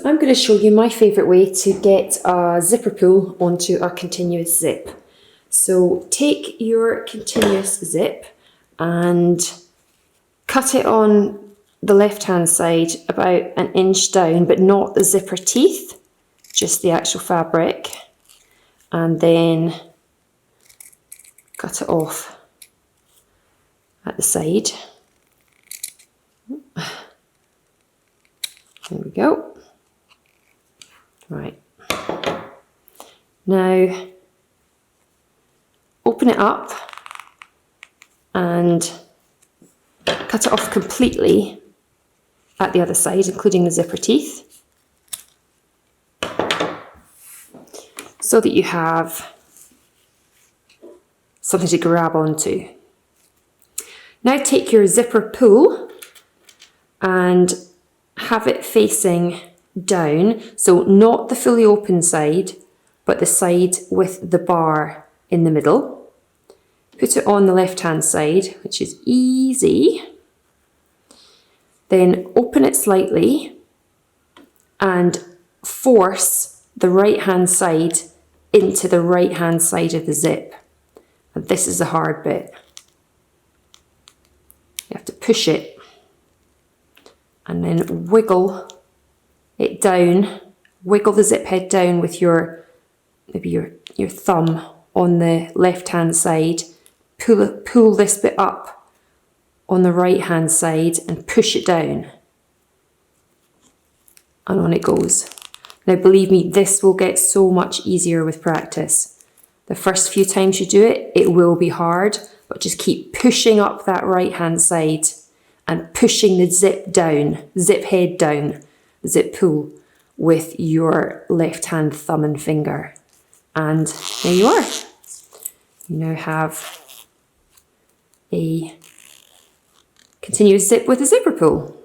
I'm going to show you my favourite way to get a zipper pull onto a continuous zip. So take your continuous zip and cut it on the left hand side about 1 inch down, but not the zipper teeth, just the actual fabric, and then cut it off at the side. There we go. Right. Now open it up and cut it off completely at the other side, including the zipper teeth, so that you have something to grab onto. Now take your zipper pull and have it facing down, so not the fully open side, but the side with the bar in the middle. Put it on the left hand side, which is easy. Then open it slightly and force the right hand side into the right hand side of the zip. And this is the hard bit. You have to push it and then wiggle it down, wiggle the zip head down with maybe your thumb on the left hand side, pull this bit up on the right hand side and push it down. And on it goes. Now believe me, this will get so much easier with practice. The first few times you do it, it will be hard, but just keep pushing up that right hand side and pushing the zip down, zip head down, zip pull with your left hand thumb and finger. And there you are. You now have a continuous zip with a zipper pull.